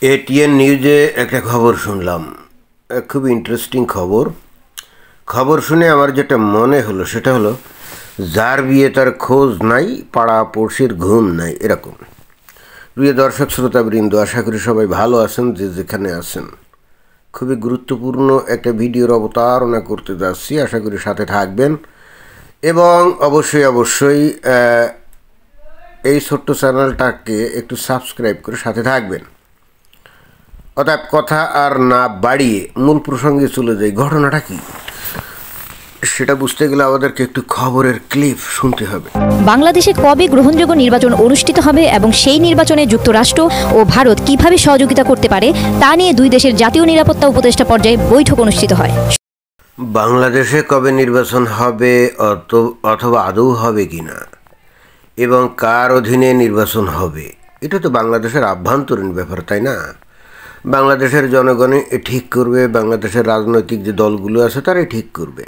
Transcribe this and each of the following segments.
ATN নিউজে একটা খবর শুনলাম, খুব ইন্টারেস্টিং খবর শুনে আমার যেটা মনে হলো সেটা হলো, যার বিয়ে তার খোঁজ নাই, পাড়া পড়শির ঘুম নাই, এরকম। প্রিয় দর্শক শ্রোতাবৃন্দ, আশা করি সবাই ভালো আছেন, যে যেখানে আছেন। খুবই গুরুত্বপূর্ণ একটা ভিডিওর অবতারণা করতে যাচ্ছি, আশা করি সাথে থাকবেন এবং অবশ্যই এই ছোট্ট চ্যানেলটাকে একটু সাবস্ক্রাইব করে সাথে থাকবেন। অতএব কথা আর না বাড়িয়ে মূল প্রসঙ্গে চলে যাই। ঘটনাটা কি সেটা বুঝতে গেলে আমাদেরকে একটু খবরের ক্লিপ শুনতে হবে। বাংলাদেশে কবে গ্রহণযোগ্য নির্বাচন অনুষ্ঠিত হবে এবং সেই নির্বাচনে যুক্তরাষ্ট্র ও ভারত কিভাবে সহযোগিতা করতে পারে তা নিয়ে দুই দেশের জাতীয় নিরাপত্তা উপদেষ্টা পর্যায়ে বৈঠক অনুষ্ঠিত হয়। বাংলাদেশে কবে নির্বাচন হবে অথবা আদৌ হবে কিনা এবং কার অধীনে নির্বাচন হবে, এটা তো বাংলাদেশের আভ্যন্তরীণ ব্যাপার, তাই না? বাংলাদেশের জনগণই ঠিক করবে, বাংলাদেশের রাজনৈতিক যে দলগুলো আছে তারাই ঠিক করবে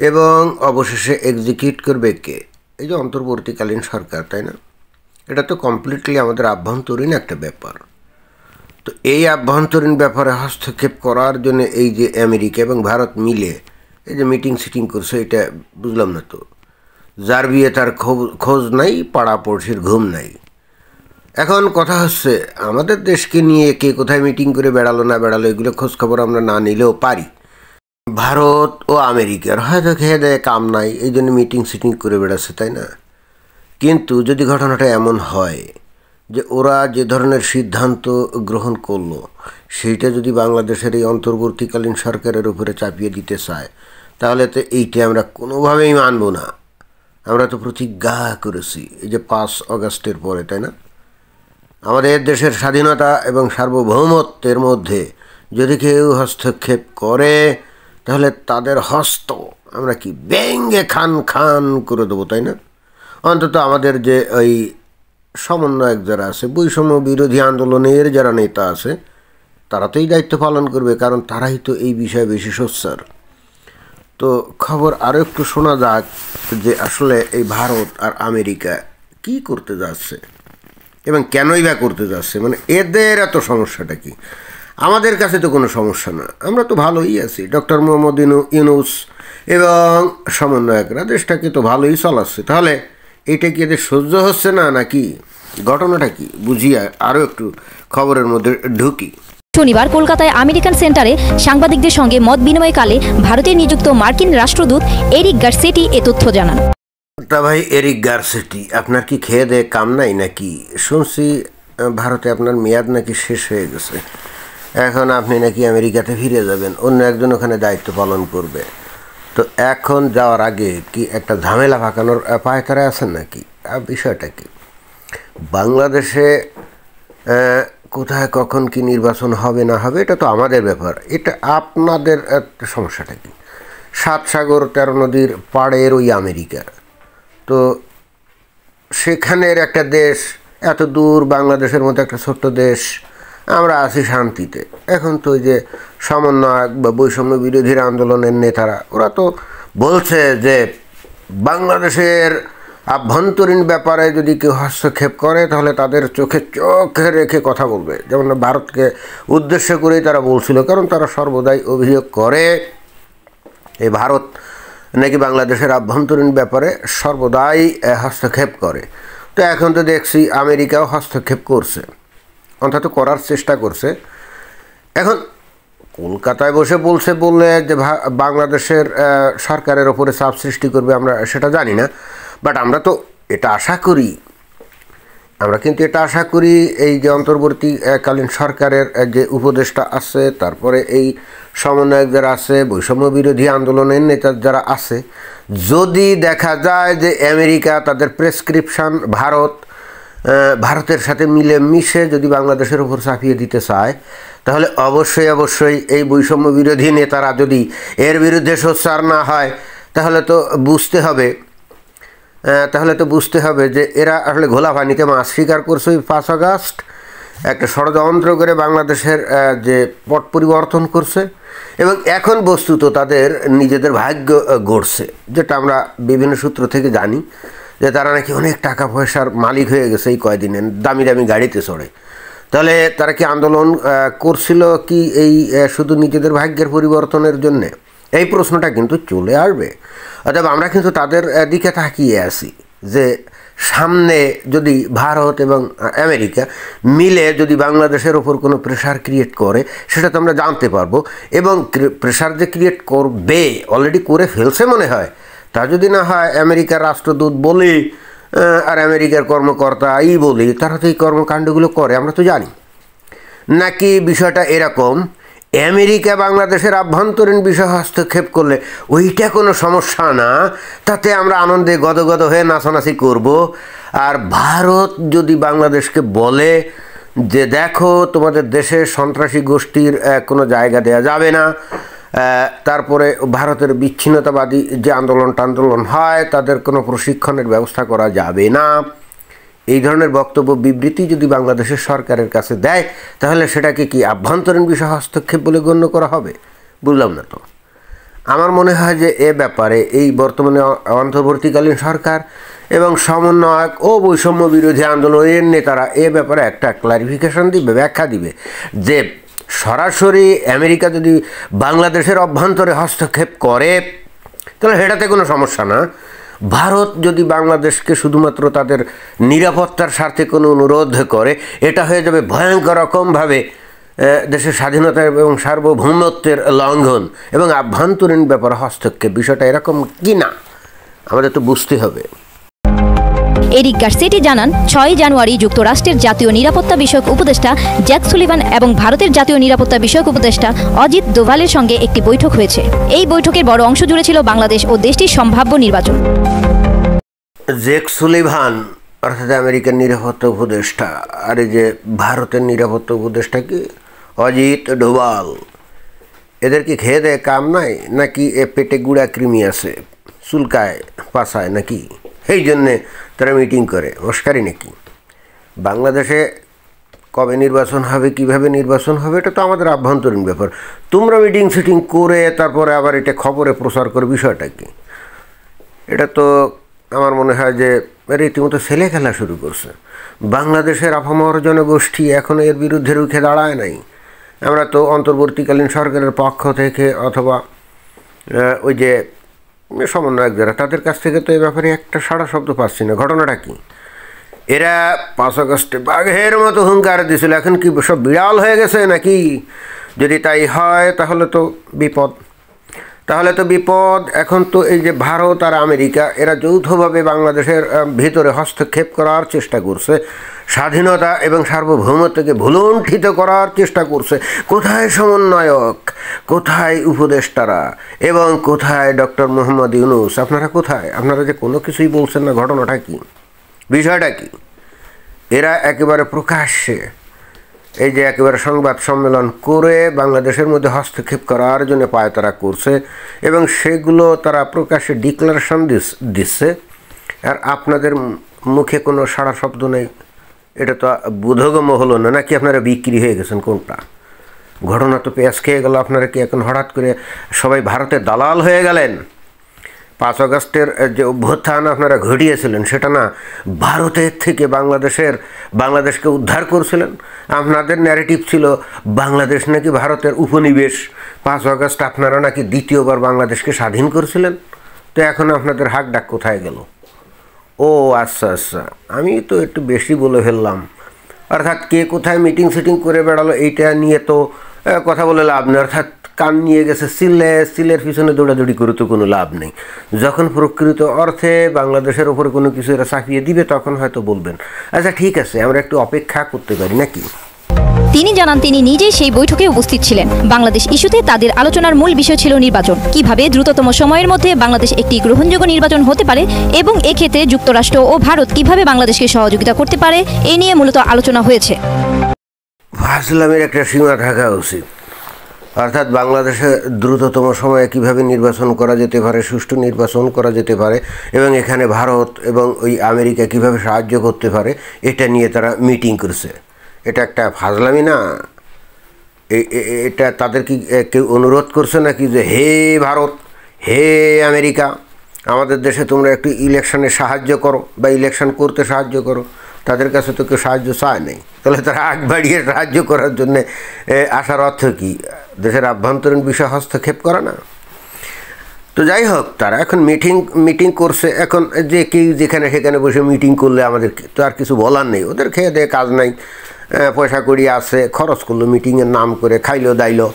এবং অবশেষে এক্সিকিউট করবে কে? এই যে অন্তর্বর্তীকালীন সরকার, তাই না? এটা তো কমপ্লিটলি আমাদের আভ্যন্তরীণ একটা ব্যাপার। তো এই আভ্যন্তরীণ ব্যাপারে হস্তক্ষেপ করার জন্য এই যে আমেরিকা এবং ভারত মিলে এই যে মিটিং করছে, এটা বুঝলাম না তো। যার বিয়ে তার খোঁজ নাই, পাড়া পড়শির ঘুম নাই। এখন কথা হচ্ছে, আমাদের দেশকে নিয়ে কে কোথায় মিটিং করে বেড়ালো না বেড়ালো এগুলো খোঁজখবর আমরা না নিলেও পারি। ভারত ও আমেরিকার হয়তো খেয়ে দেয় কাম নাই, এই জন্য মিটিং করে বেড়াচ্ছে, তাই না? কিন্তু যদি ঘটনাটা এমন হয় যে ওরা যে ধরনের সিদ্ধান্ত গ্রহণ করলো সেইটা যদি বাংলাদেশের এই অন্তর্বর্তীকালীন সরকারের উপরে চাপিয়ে দিতে চায়, তাহলে তো এইটা আমরা কোনোভাবেই মানব না। আমরা তো প্রতিজ্ঞা করেছি এই যে 5 অগাস্টের পরে, তাই না? আমাদের দেশের স্বাধীনতা এবং সার্বভৌমত্বের মধ্যে যদি কেউ হস্তক্ষেপ করে তাহলে তাদের হস্ত আমরা কি ব্যঙ্গে খান করে দেবো, তাই না? অন্তত আমাদের যে ওই সমন্বয়ক যারা আছে, বৈষম্য বিরোধী আন্দোলনের যারা নেতা আছে, তারা তো এই দায়িত্ব পালন করবে, কারণ তারাই তো এই বিষয়ে বেশি সোচ্চার। তো খবর আরও একটু শোনা যাক যে আসলে এই ভারত আর আমেরিকা কি করতে যাচ্ছে এবং কেনই বা করতে যাচ্ছে, মানে এদের এত সমস্যাটা কি? আমাদের কাছে তো কোনো সমস্যা না, আমরা তো ভালোই আছি। ডক্টর মোহাম্মদ ইউনূস এবং সমন্বয়করা দেশটাকে তো ভালোই চালাচ্ছে। তাহলে এটা কি এদের সহ্য হচ্ছে না, নাকি ঘটনাটা কি? বুঝিয়া আরও একটু খবরের মধ্যে ঢুকি। শনিবার কলকাতায় আমেরিকান সেন্টারে সাংবাদিকদের সঙ্গে মত বিনিময়কালে ভারতে নিযুক্ত মার্কিন রাষ্ট্রদূত এরিক গারসেটি এ তথ্য জানান। তা ভাই এরিক গারসেটি, আপনার কি খেয়ে দেয়ে কাম নাই নাকি? শুনছি ভারতে আপনার মেয়াদ নাকি শেষ হয়ে গেছে, এখন আপনি নাকি আমেরিকাতে ফিরে যাবেন, অন্য একজন ওখানে দায়িত্ব পালন করবে। তো এখন যাওয়ার আগে কি একটা ঝামেলা পাকানোর পায়তারা আছেন নাকি? বিষয়টা কি? বাংলাদেশে কোথায় কখন কি নির্বাচন হবে না হবে এটা তো আমাদের ব্যাপার, এটা আপনাদের সমস্যাটা কি? 7 সাগর 13 নদীর পাড়ের ওই আমেরিকা, তো সেখানের একটা দেশ, এত দূর বাংলাদেশের মতো একটা ছোট্ট দেশ, আমরা আছি শান্তিতে। এখন তো ওই যে সমন্বয়ক বা বৈষম্য বিরোধীর আন্দোলনের নেতারা, ওরা তো বলছে যে বাংলাদেশের আভ্যন্তরীণ ব্যাপারে যদি কেউ হস্তক্ষেপ করে তাহলে তাদের চোখে রেখে কথা বলবে। যেমন ভারতকে উদ্দেশ্য করেই তারা বলছিল, কারণ তারা সর্বদাই অভিযোগ করে এই ভারত নাকি বাংলাদেশের আভ্যন্তরীণ ব্যাপারে সর্বদাই হস্তক্ষেপ করে। তো এখন তো দেখছি আমেরিকাও হস্তক্ষেপ করছে, অন্তত করার চেষ্টা করছে। এখন কলকাতায় বসে বললে যে বাংলাদেশের সরকারের ওপরে চাপ সৃষ্টি করবে, আমরা সেটা জানি না। বাট আমরা কিন্তু এটা আশা করি এই যে অন্তর্বর্তীকালীন সরকারের যে উপদেষ্টা আছে, তারপরে এই সমন্বয়ক যারা আছে, বৈষম্য বিরোধী আন্দোলনের নেতা যারা আছে, যদি দেখা যায় যে আমেরিকা তাদের প্রেসক্রিপশন ভারতের সাথে মিশে যদি বাংলাদেশের উপর চাপিয়ে দিতে চায়, তাহলে অবশ্যই এই বৈষম্য বিরোধী নেতারা যদি এর বিরুদ্ধে সোচ্চার না হয়, তাহলে তো বুঝতে হবে যে এরা আসলে ঘোলা পানিতে মাছ শিকার করছে। ওই 5 আগস্ট একটা ষড়যন্ত্র করে বাংলাদেশের যে পট পরিবর্তন করছে এবং এখন বস্তুত তাদের নিজেদের ভাগ্য গড়ছে, যেটা আমরা বিভিন্ন সূত্র থেকে জানি যে তারা নাকি অনেক টাকা পয়সার মালিক হয়ে গেছে এই কয়দিনে, দামি গাড়িতে চড়ে। তাহলে তারা কি আন্দোলন করছিল কি এই শুধু নিজেদের ভাগ্যের পরিবর্তনের জন্যে? এই প্রশ্নটা কিন্তু চলে আসবে। অতএব আমরা কিন্তু তাদের দিকে তাকিয়ে আছি যে সামনে যদি ভারত এবং আমেরিকা মিলে যদি বাংলাদেশের ওপর কোনো প্রেশার ক্রিয়েট করে, সেটা তো আমরা জানতে পারবো। এবং প্রেশার যে ক্রিয়েট করবে অলরেডি করে ফেলছে মনে হয়। তা যদি না হয় আমেরিকার রাষ্ট্রদূত বলি আর আমেরিকার কর্মকর্তাই বলি, তারা তো এই কর্মকাণ্ডগুলো করে, আমরা তো জানি। নাকি বিষয়টা এরকম, আমেরিকা বাংলাদেশের আভ্যন্তরীণ বিষয় হস্তক্ষেপ করলে ওইটা কোনো সমস্যা না, তাতে আমরা আনন্দে গদগদ হয়ে নাচানাচি করব। আর ভারত যদি বাংলাদেশকে বলে যে দেখো তোমাদের দেশে সন্ত্রাসী গোষ্ঠীর কোনো জায়গা দেওয়া যাবে না, তারপরে ভারতের বিচ্ছিন্নতাবাদী যে আন্দোলন হয় তাদের কোনো প্রশিক্ষণের ব্যবস্থা করা যাবে না, এই ধরনের বক্তব্য বিবৃতি যদি বাংলাদেশের সরকারের কাছে দেয়, তাহলে সেটাকে কি আভ্যন্তরীণ বিষয় হস্তক্ষেপ বলে গণ্য করা হবে? বুঝলাম না তো। আমার মনে হয় যে এ ব্যাপারে এই বর্তমানে অন্তর্বর্তীকালীন সরকার এবং সমন্বয়ক ও বৈষম্য বিরোধী আন্দোলনের নেতারা এ ব্যাপারে একটা ক্লারিফিকেশন দিবে, ব্যাখ্যা দিবে যে সরাসরি আমেরিকা যদি বাংলাদেশের অভ্যন্তরে হস্তক্ষেপ করে তাহলে সেটাতে কোনো সমস্যা না। ভারত যদি বাংলাদেশকে শুধুমাত্র তাদের নিরাপত্তার স্বার্থে কোনো অনুরোধ করে, এটা হয়ে যাবে ভয়ঙ্কর রকমভাবে দেশের স্বাধীনতা এবং সার্বভৌমত্বের লঙ্ঘন এবং আভ্যন্তরীণ ব্যাপারে হস্তক্ষেপ। বিষয়টা এরকম কি না আমাদের তো বুঝতে হবে। এরিক গার্সেটি জানান, 6 জানুয়ারি যুক্তরাষ্ট্রের জাতীয় নিরাপত্তা বিষয়ক উপদেষ্টা জ্যাক সুলিভান এবং ভারতের জাতীয় নিরাপত্তা বিষয়ক উপদেষ্টা অজিত দোভালের সঙ্গে একটি বৈঠক হয়েছে। এই বৈঠকের বড় অংশ জুড়ে ছিল বাংলাদেশ ও দেশটির সম্ভাব্য নির্বাচন। জ্যাক সুলিভান অর্থাৎ আমেরিকার নিরাপত্তা উপদেষ্টা, আর এই যে ভারতের নিরাপত্তা উপদেষ্টা কি অজিত ডোভাল, এদের কি খেয়ে দেয় কাম নাই, নাকি এ পেটে গুড়া কৃমি আছে, চুলকায় পাশায় নাকি, এই জন্যে তারা মিটিং করে? মস্কারি নাকি? বাংলাদেশে কবে নির্বাচন হবে, কিভাবে নির্বাচন হবে, এটা তো আমাদের আভ্যন্তরীণ ব্যাপার। তোমরা মিটিং ফিটিং করে তারপরে আবার এটা খবরে প্রচার করে, বিষয়টা কি? এটা তো আমার মনে হয় যে রীতিমতো ছেলে খেলা শুরু করছে। বাংলাদেশের আপামর জনগোষ্ঠী এখনও এর বিরুদ্ধে রুখে দাঁড়ায় নাই। আমরা তো অন্তর্বর্তীকালীন সরকারের পক্ষ থেকে অথবা ওই যে সমন্বয়ক যারা, তাদের কাছ থেকে তো এই ব্যাপারে একটা সাড়া শব্দ পাচ্ছি না। ঘটনাটা কি? এরা 5 আগস্টে বাঘের মতো হুঙ্কার দিয়েছিল, এখন কি সব বিড়াল হয়ে গেছে নাকি? যদি তাই হয় তাহলে তো বিপদ। এখন তো এই যে ভারত আর আমেরিকা এরা যৌথভাবে বাংলাদেশের ভিতরে হস্তক্ষেপ করার চেষ্টা করছে, স্বাধীনতা এবং সার্বভৌমত্বকে ভুলুণ্ঠিত করার চেষ্টা করছে। কোথায় সমন্বয়ক, কোথায় উপদেষ্টারা এবং কোথায় ডক্টর মোহাম্মদ ইউনূস? আপনারা কোথায়? আপনারা যে কোনো কিছুই বলছেন না। ঘটনাটা কি, বিষয়টা কি? এরা একেবারে প্রকাশ্যে এই যে একেবারে সংবাদ সম্মেলন করে বাংলাদেশের মধ্যে হস্তক্ষেপ করার জন্য পায়তারা করছে এবং সেগুলো তারা প্রকাশ্যে ডিক্লারেশন দিচ্ছে, আর আপনাদের মুখে কোনো সাড়া শব্দ নেই। এটা তো বোধগম্য হলো না। নাকি আপনারা বিক্রি হয়ে গেছেন? কোনটা? ঘটনা তো পেঁয়াজ খেয়ে গেল। আপনারা কি এখন হঠাৎ করে সবাই ভারতের দালাল হয়ে গেলেন? 5 আগস্টের যে অভ্যুত্থান আপনারা ঘটিয়েছিলেন, সেটা না ভারতের থেকে বাংলাদেশকে উদ্ধার করছিলেন? আপনাদের ন্যারেটিভ ছিল বাংলাদেশ নাকি ভারতের উপনিবেশ। 5 আগস্ট আপনারা নাকি দ্বিতীয়বার বাংলাদেশকে স্বাধীন করছিলেন। তো এখন আপনাদের হাক ডাক কোথায় গেল? ও আচ্ছা, আমি তো একটু বেশি বলে ফেললাম। অর্থাৎ কে কোথায় মিটিং সিটিং করে বেড়ালো এইটা নিয়ে তো কথা বলে লাভ নেই। অর্থাৎ কান নিয়ে গেছে সিলের পিছনে দৌড়াদৌড়ি করে তো কোনো লাভ নেই। যখন প্রকৃত অর্থে বাংলাদেশের ওপরে কোনো কিছু এরা চাপিয়ে দিবে তখন হয়তো বলবেন। আচ্ছা ঠিক আছে, আমরা একটু অপেক্ষা করতে পারি নাকি? তিনি জানান, তিনি নিজেই সেই বৈঠকে উপস্থিত ছিলেন। বাংলাদেশ ইস্যুতে তাদের আলোচনার মূল বিষয় ছিল নির্বাচন, কিভাবে দ্রুততম সময়ের মধ্যে বাংলাদেশ একটি গ্রহণযোগ্য নির্বাচন হতে পারে এবং এক্ষেত্রে যুক্তরাষ্ট্র ও ভারত কিভাবে বাংলাদেশকে সহযোগিতা করতে পারে, এ নিয়ে মূলত আলোচনা হয়েছে। ফাজলামের একটা সীমা থাকা উচিত। অর্থাৎ বাংলাদেশে দ্রুততম সময়ে কিভাবে নির্বাচন করা যেতে পারে, সুষ্ঠু নির্বাচন করা যেতে পারে এবং এখানে ভারত এবং ওই আমেরিকা কিভাবে সাহায্য করতে পারে, এটা নিয়ে তারা মিটিং করছে। এটা একটা ফাজলামি না? এটা তাদের কি কেউ অনুরোধ করছে নাকি যে হে ভারত, হে আমেরিকা, আমাদের দেশে তোমরা একটু ইলেকশনে সাহায্য করো বা ইলেকশন করতে সাহায্য করো? তাদের কাছে তো কেউ সাহায্য চায় নেই, তাহলে তারা আগ বাড়িয়ে সাহায্য করার জন্যে আসার অর্থ কী? দেশের আভ্যন্তরীণ বিষয় হস্তক্ষেপ করা না? তো যাই হোক, তারা এখন মিটিং করছে। এখন যে কেউ যেখানে সেখানে বসে মিটিং করলে আমাদের তো আর কিছু বলার নেই। ওদের খেয়ে দেয়ে কাজ নাই, পয়সা কড়ি আছে, খরচ করলো মিটিংয়ের নাম করে, খাইলো দাইলো,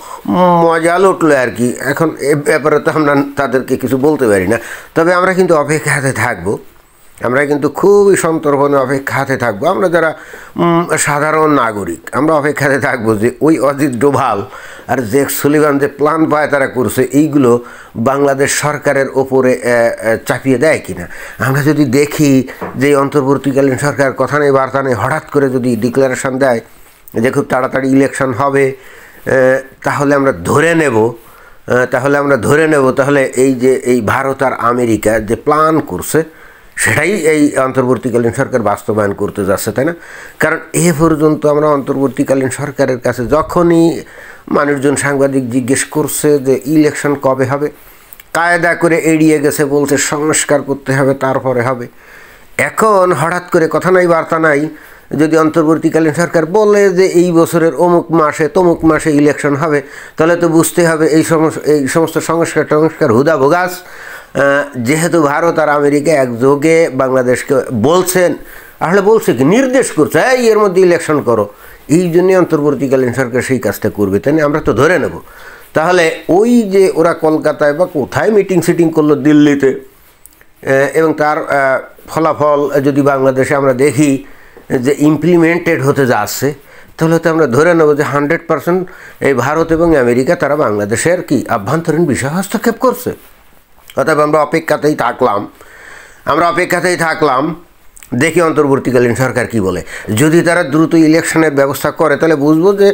মজা লুটলো আর কি। এখন এ ব্যাপারে তো আমরা তাদেরকে কিছু বলতে পারি না। তবে আমরা কিন্তু অপেক্ষাতে থাকবো, আমরা কিন্তু খুবই সন্তর্পণে অপেক্ষাতে থাকবো। আমরা যারা সাধারণ নাগরিক, আমরা অপেক্ষাতে থাকবো যে ওই অজিত ডোভাল আর জেক সুলিভান যে প্ল্যান পায় তারা করছে, এইগুলো বাংলাদেশ সরকারের ওপরে চাপিয়ে দেয় কিনা। আমরা যদি দেখি যে অন্তর্বর্তীকালীন সরকার কথা নেই বার্তা নেই, হঠাৎ করে যদি ডিক্লারেশন দেয় যে খুব তাড়াতাড়ি ইলেকশন হবে, তাহলে আমরা ধরে নেব তাহলে এই ভারত আর আমেরিকা যে প্ল্যান করছে সেটাই এই অন্তর্বর্তীকালীন সরকার বাস্তবায়ন করতে যাচ্ছে, তাই না? কারণ এ পর্যন্ত আমরা অন্তর্বর্তীকালীন সরকারের কাছে যখনই মানুষজন সাংবাদিক জিজ্ঞেস করছে যে ইলেকশন কবে হবে, কায়দা করে এড়িয়ে গেছে, বলছে সংস্কার করতে হবে তারপরে হবে। এখন হঠাৎ করে কথা নাই বার্তা নাই যদি অন্তর্বর্তীকালীন সরকার বলে যে এই বছরের অমুক মাসে তমুক মাসে ইলেকশন হবে, তাহলে তো বুঝতে হবে এই সমস্ত সংস্কার হুদা ভোগাস। যেহেতু ভারত আর আমেরিকা একযোগে বাংলাদেশকে বলছেন, আসলে বলছে কি নির্দেশ করছে এর মধ্যে ইলেকশন করো, এই জন্যে অন্তর্বর্তীকালীন সরকার সেই কাজটা করবে, তাই না? আমরা তো ধরে নেব। তাহলে ওই যে ওরা কলকাতায় বা কোথায় মিটিং করলো দিল্লিতে, এবং তার ফলাফল যদি বাংলাদেশে আমরা দেখি যে ইমপ্লিমেন্টেড হতে যাচ্ছে, তাহলে তো আমরা ধরে নেব যে 100% এই ভারত এবং আমেরিকা তারা বাংলাদেশের কি আভ্যন্তরীণ বিষয় হস্তক্ষেপ করছে। অতএব আমরা অপেক্ষাতেই থাকলাম, দেখি অন্তর্বর্তীকালীন সরকার কি বলে। যদি তারা দ্রুত ইলেকশনের ব্যবস্থা করে, তাহলে বুঝবো যে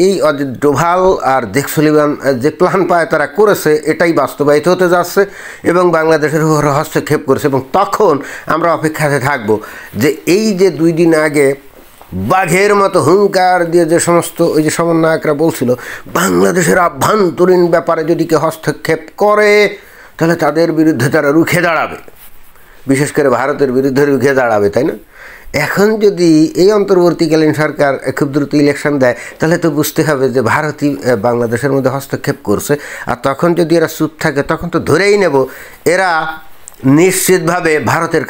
এই অজিত ডোভাল আর জেক সুলিভান যে প্ল্যান পায় তারা করেছে এটাই বাস্তবায়িত হতে যাচ্ছে এবং বাংলাদেশের উপর হস্তক্ষেপ করেছে। এবং তখন আমরা অপেক্ষাতে থাকব যে এই যে 2 দিন আগে বাঘের মতো হুঙ্কার দিয়ে যে সমস্ত ওই যে সমন্বয়করা বলছিল বাংলাদেশের আভ্যন্তরীণ ব্যাপারে যদি কেউ হস্তক্ষেপ করে তাহলে তাদের বিরুদ্ধে তারা রুখে দাঁড়াবে, বিশেষ করে ভারতের বিরুদ্ধে রুখে দাঁড়াবে, তাই না? এখন যদি এই অন্তর্বর্তীকালীন সরকার খুব দ্রুত ইলেকশন দেয়, তাহলে তো বুঝতে হবে যে ভারতই বাংলাদেশের মধ্যে হস্তক্ষেপ করছে। আর তখন যদি এরা চুপ থাকে, তখন তো ধরেই নেব এরা নিশ্চিতভাবে ভারতের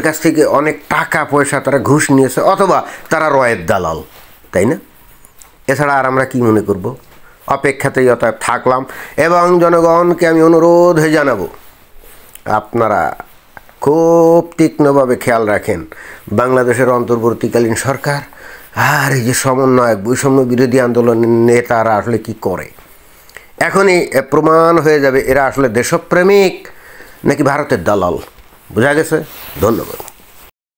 কাছ থেকে অনেক টাকা পয়সা তারা ঘুষ নিয়েছে, অথবা তারা রয়ের দালাল, তাই না? এছাড়া আর আমরা কি মনে করব? অপেক্ষাতেই অতএব থাকলাম এবং জনগণকে আমি অনুরোধ জানাবো আপনারা খুব তীক্ষ্ণভাবে খেয়াল রাখেন বাংলাদেশের অন্তর্বর্তীকালীন সরকার আর এই যে সমন্বয়ক বৈষম্য বিরোধী আন্দোলনের নেতারা আসলে কি করে। এখনই প্রমাণ হয়ে যাবে এরা আসলে দেশপ্রেমিক নাকি ভারতের দালাল। বোঝা গেছে? ধন্যবাদ।